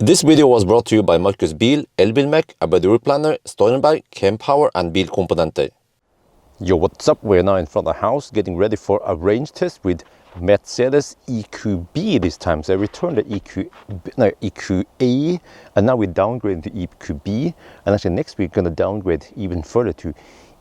This video was brought to you by Markus Bil, Elbilmek, ABRP, Steurenberg, Kempower and Bilkomponenter. Yo, what's up? We're now in front of the house getting ready for a range test with Mercedes EQB this time. So I returned the EQA and now we downgrade to EQB, and actually next week we're going to downgrade even further to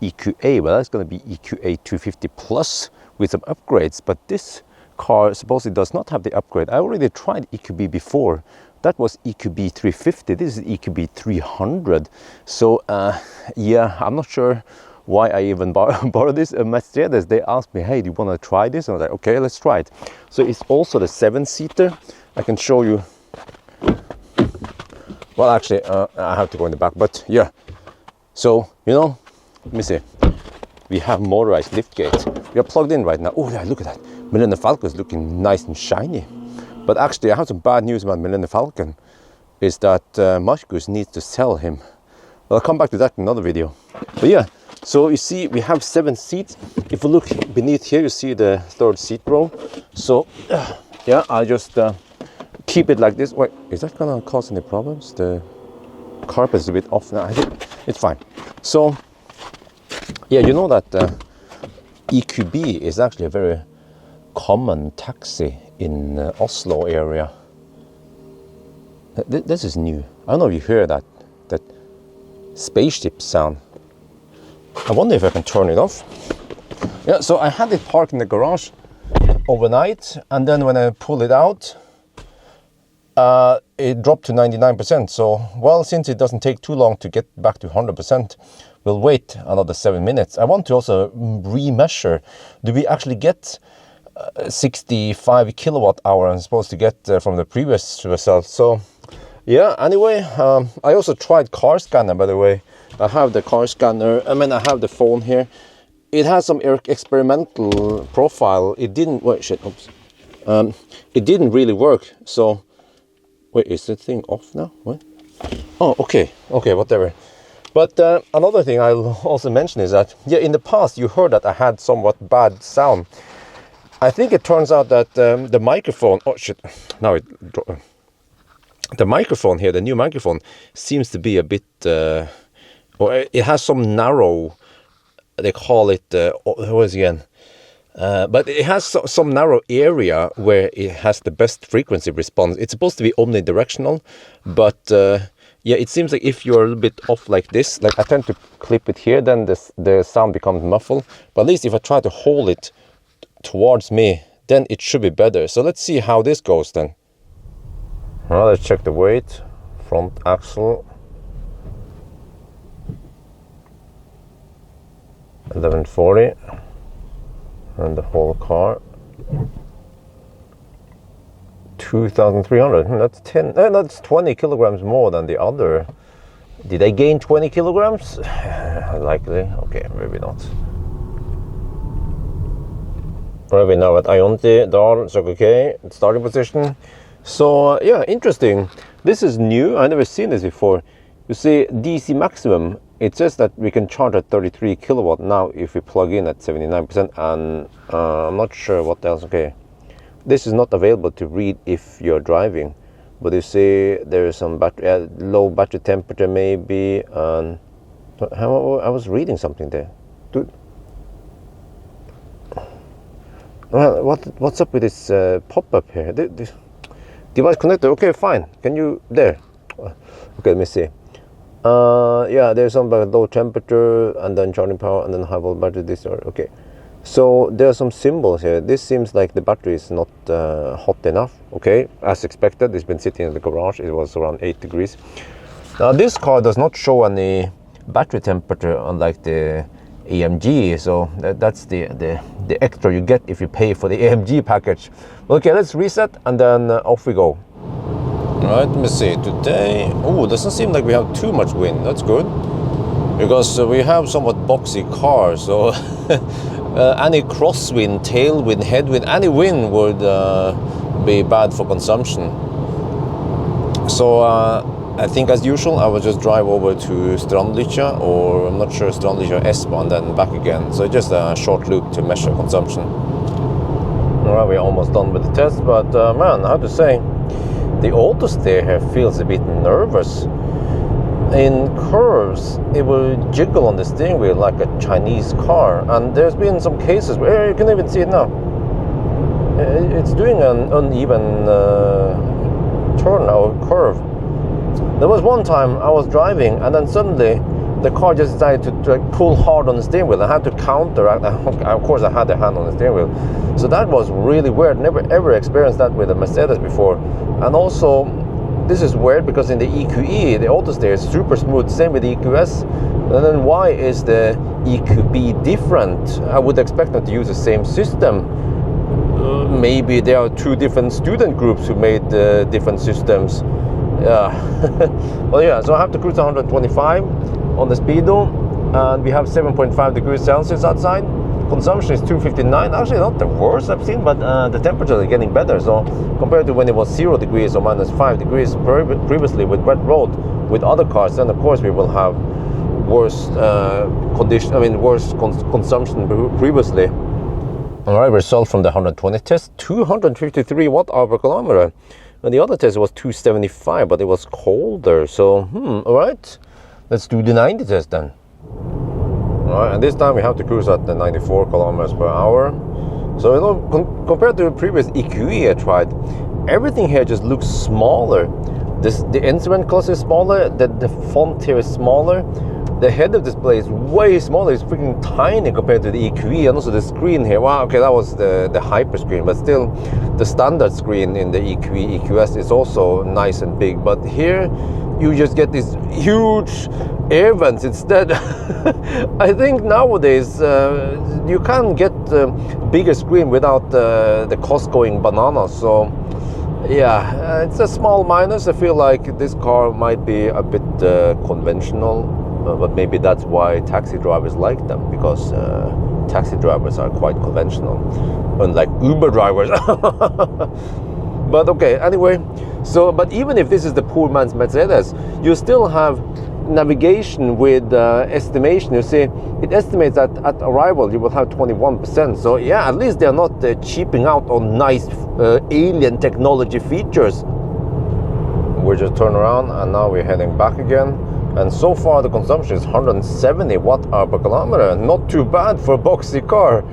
EQA. Well, that's going to be EQA 250 Plus with some upgrades, but this car supposedly does not have the upgrade. I already tried EQB before. That was EQB 350. This is EQB 300. So yeah, I'm not sure why I even borrowed this. Mercedes, they asked me, hey, do you want to try this? And I was like, okay, let's try it. So it's also the 7-seater. I can show you. Well, actually, I have to go in the back, but yeah. So, you know, let me see. We have motorized lift gate. We are plugged in right now. Oh yeah, look at that. Millennium Falcon is looking nice and shiny. But actually, I have some bad news about Millennium Falcon. Is that Markus needs to sell him. Well, I'll come back to that in another video. But yeah, so you see, we have 7 seats. If you look beneath here, you see the 3rd seat row. So yeah, I just keep it like this. Wait, is that gonna cause any problems? The carpet is a bit off now. I think it's fine. So yeah, you know that EQB is actually a very common taxi in Oslo area. This is new. I don't know if you hear that spaceship sound. I wonder if I can turn it off. Yeah, so I had it parked in the garage overnight, and then when I pulled it out, it dropped to 99%. So, well, since it doesn't take too long to get back to 100%, we'll wait another 7 minutes. I want to also remeasure. Do we actually get 65 kilowatt hour I'm supposed to get from the previous result? So yeah, anyway, I also tried car scanner, by the way. I have the car scanner, I have the phone here. It has some experimental profile. It didn't, wait, shit, oops. It didn't really work. So wait, is the thing off now? What? Oh, okay, whatever. But another thing I'll also mention is that, yeah, in the past you heard that I had somewhat bad sound. I think it turns out that the microphone, oh shit, now the microphone here, the new microphone, seems to be a bit, or it has some narrow, they call it, what is it again? But it has some narrow area where it has the best frequency response. It's supposed to be omnidirectional, but yeah, it seems like if you're a little bit off like this, like I tend to clip it here, then the sound becomes muffled. But at least if I try to hold it towards me, then it should be better. So let's see how this goes then. Well, let's check the weight. Front axle 1140, and the whole car 2300. That's that's 20 kilograms more than the other. Did I gain 20 kilograms? Likely. Okay, maybe not. We're now at Ioniq, Dal, so okay, starting position. So yeah, interesting. This is new. I've never seen this before. You see, DC maximum. It says that we can charge at 33 kilowatt now if we plug in at 79%, and I'm not sure what else. Okay, this is not available to read if you're driving, but you see there is some battery, low battery temperature maybe. And I was reading something there. Dude. Well, what's up with this pop-up here? This device connector. Okay, fine. Can you there? Okay, let me see. Yeah, there's some low temperature, and then charging power, and then high volt battery. This or okay. So there are some symbols here. This seems like the battery is not hot enough. Okay, as expected. It's been sitting in the garage. It was around 8 degrees. Now this car does not show any battery temperature, unlike the AMG, so that's the extra you get if you pay for the AMG package. Okay, let's reset and then off we go. Alright, let me see. Today, oh, doesn't seem like we have too much wind. That's good, because we have somewhat boxy car, so any crosswind, tailwind, headwind, any wind would be bad for consumption. So I think as usual I will just drive over to Strandlycha, or I'm not sure, Strandlycha Espa, and then back again. So just a short loop to measure consumption. Alright, we're almost done with the test, but man, I have to say, the auto steer here feels a bit nervous. In curves, it will jiggle on the steering wheel like a Chinese car, and there's been some cases where you can even see it now. It's doing an uneven turn or curve. There was one time I was driving, and then suddenly the car just decided to pull hard on the steering wheel. I had to counteract. Of course, I had the hand on the steering wheel, so that was really weird. Never ever experienced that with a Mercedes before. And also, this is weird because in the EQE, the auto steer is super smooth. Same with the EQS. And then why is the EQB different? I would expect them to use the same system. Maybe there are two different student groups who made different systems. Yeah. Well, yeah. So I have to cruise 125 on the speedo, and we have 7.5 degrees Celsius outside. Consumption is 259. Actually, not the worst I've seen, but the temperature is getting better. So compared to when it was 0 degrees or -5 degrees previously with wet road with other cars, then of course we will have worse condition. I mean, worse consumption previously. All right, result from the 120 test: 253 watt-hour per kilometer. And the other test was 275, but it was colder. So all right, let's do the 90 test then. Alright, and this time we have to cruise at the 94 kilometers per hour. So, you know, compared to the previous EQE I tried, everything here just looks smaller. The instrument cluster is smaller, the font here is smaller, the head-up display is way smaller. It's freaking tiny compared to the EQE, and also the screen here. Wow, okay, that was the hyper screen, but still, the standard screen in the EQE, EQS is also nice and big. But here, you just get these huge air vents instead. I think nowadays you can get a bigger screen without the cost going bananas. So yeah, it's a small minus. I feel like this car might be a bit conventional, but maybe that's why taxi drivers like them, because taxi drivers are quite conventional, unlike Uber drivers. But okay, anyway, so, but even if this is the poor man's Mercedes, you still have navigation with estimation. You see, it estimates that at arrival you will have 21%. So yeah, at least they're not cheaping out on nice alien technology features. We just turn around and now we're heading back again. And so far the consumption is 170 watt-hour per kilometer. Not too bad for a boxy car.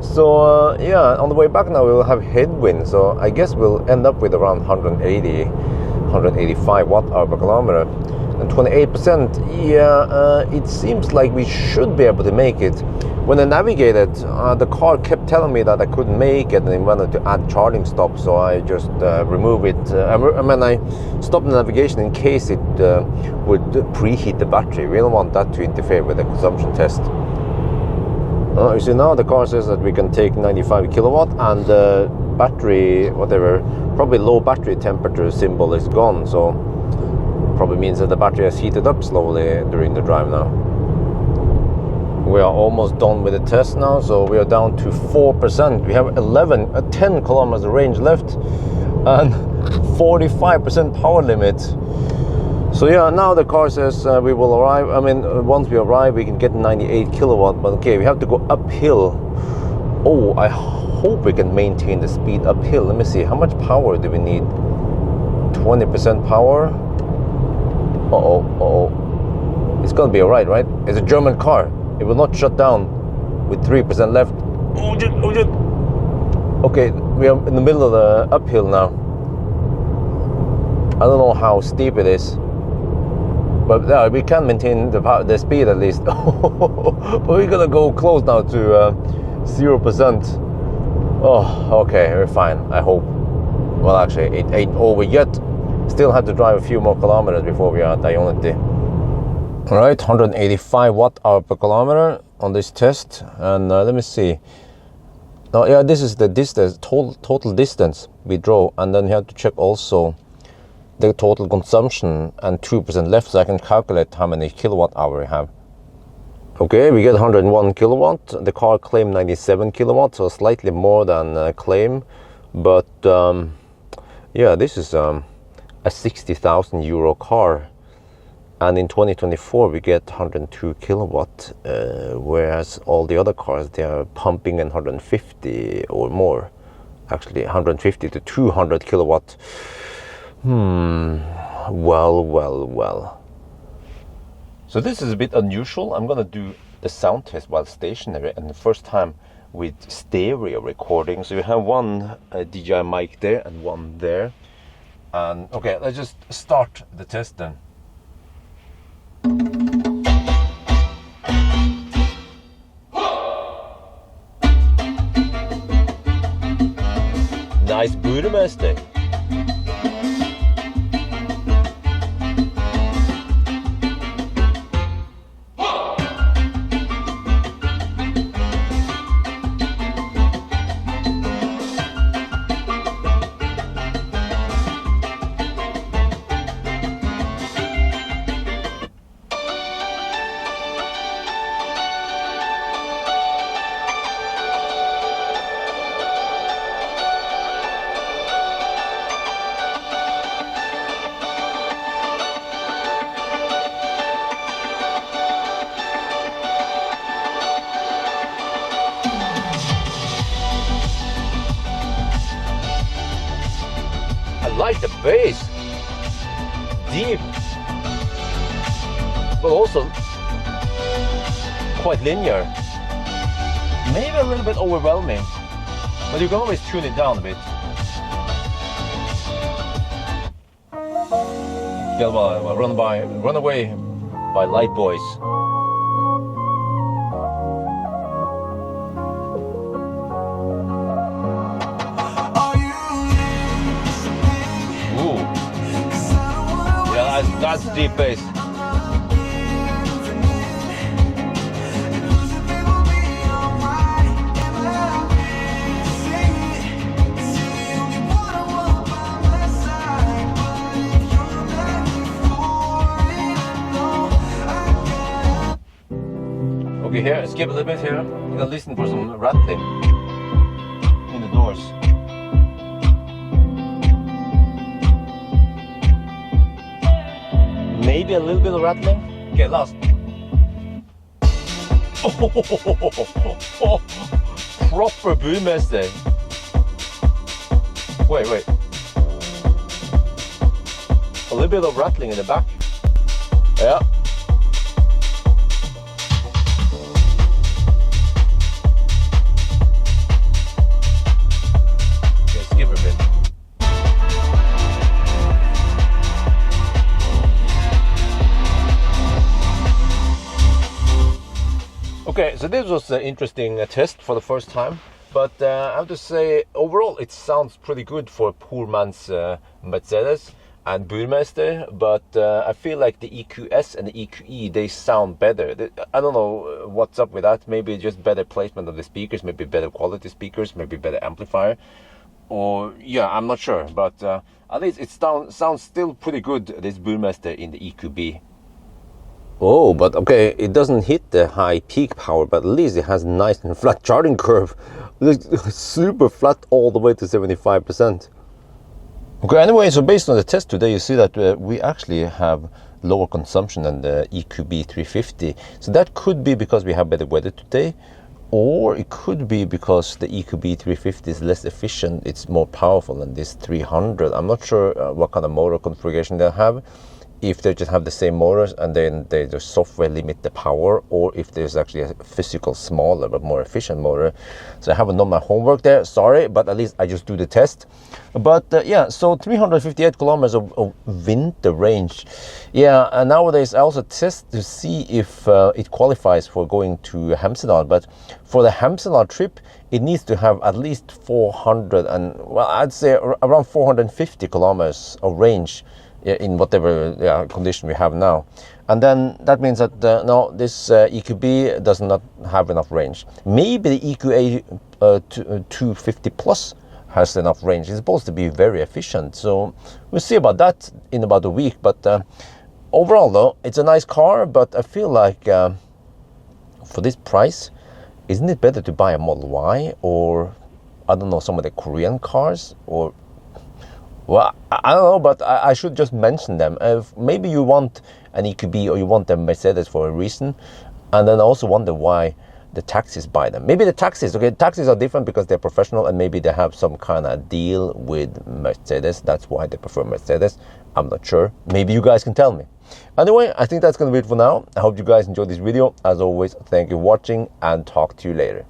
So yeah, on the way back now we will have headwind, so I guess we'll end up with around 185 watt-hour per kilometer. And 28%, yeah, it seems like we should be able to make it. When I navigated, the car kept telling me that I couldn't make it and it wanted to add charging stops, so I just remove it. I stopped the navigation in case it would preheat the battery. We don't want that to interfere with the consumption test. You see now the car says that we can take 95 kilowatt, and the battery, whatever, probably low battery temperature symbol is gone, so probably means that the battery has heated up slowly during the drive now. We are almost done with the test now, so we are down to 4%. We have 10 kilometers range left and 45% power limit. So yeah, now the car says we will arrive. I mean, once we arrive, we can get 98 kilowatt. But okay, we have to go uphill. Oh, I hope we can maintain the speed uphill. Let me see, how much power do we need? 20% power. It's gonna be alright, right? It's a German car. It will not shut down with 3% left. Okay, we are in the middle of the uphill now. I don't know how steep it is, but we can maintain the speed at least. We're gonna go close now to 0%. Oh, okay, we're fine, I hope. Well, actually, it ain't over yet. Still have to drive a few more kilometers before we are at Ioniq. All right, 185 watt-hour per kilometer on this test, and let me see. Oh yeah, this is the distance, total distance we drove, and then you have to check also the total consumption and 2% left, so I can calculate how many kilowatt hour we have. Okay, we get 101 kilowatt. The car claimed 97 kilowatt, so slightly more than claim, but yeah, this is a 60,000 euro car, and in 2024 we get 102 kilowatt, whereas all the other cars, they are pumping in 150 or more, actually 150 to 200 kilowatt. Well. So this is a bit unusual. I'm gonna do the sound test while stationary, and the first time with stereo recording. So you have one DJI mic there and one there. And okay, let's just start the test then. Nice Burmester. I like the bass, deep, but also quite linear. Maybe a little bit overwhelming, but you can always tune it down a bit. Yeah, well, run away by Light Boys. That's deep bass. Okay, here, skip a little bit here. You can listen for some rattling in the doors. Maybe a little bit of rattling. Okay, last. Oh, proper Burmester. Wait. A little bit of rattling in the back. Yeah. Okay, skip a bit. Okay, so this was an interesting test for the first time, but I have to say overall it sounds pretty good for a poor man's Mercedes and Burmester, but I feel like the EQS and the EQE, they sound better. I don't know what's up with that. Maybe just better placement of the speakers, maybe better quality speakers, maybe better amplifier, or yeah, I'm not sure, but at least it sounds still pretty good, this Burmester in the EQB. Oh, but okay, it doesn't hit the high peak power, but at least it has a nice and flat charging curve. It's super flat all the way to 75%. Okay, anyway, so based on the test today, you see that we actually have lower consumption than the EQB 350. So that could be because we have better weather today, or it could be because the EQB 350 is less efficient, it's more powerful than this 300. I'm not sure what kind of motor configuration they have. If they just have the same motors and then they just software limit the power, or if there's actually a physical smaller but more efficient motor. So I haven't done my homework there, sorry, but at least I just do the test. But yeah, so 358 kilometers of winter range. Yeah, and nowadays I also test to see if it qualifies for going to Hemsedal, but for the Hemsedal trip it needs to have at least 400 and, well, I'd say around 450 kilometers of range in whatever condition we have now. And then that means that no, this EQB does not have enough range. Maybe the EQA 250 Plus has enough range. It's supposed to be very efficient, so we'll see about that in about a week. But overall though, it's a nice car, but I feel like for this price, isn't it better to buy a Model Y, or I don't know, some of the Korean cars, or well, I don't know, but I should just mention them. If maybe you want an EQB or you want a Mercedes for a reason, and then I also wonder why the taxis buy them. Maybe the taxis, okay, taxis are different because they're professional and maybe they have some kind of deal with Mercedes. That's why they prefer Mercedes. I'm not sure. Maybe you guys can tell me. Anyway, I think that's going to be it for now. I hope you guys enjoyed this video. As always, thank you for watching and talk to you later.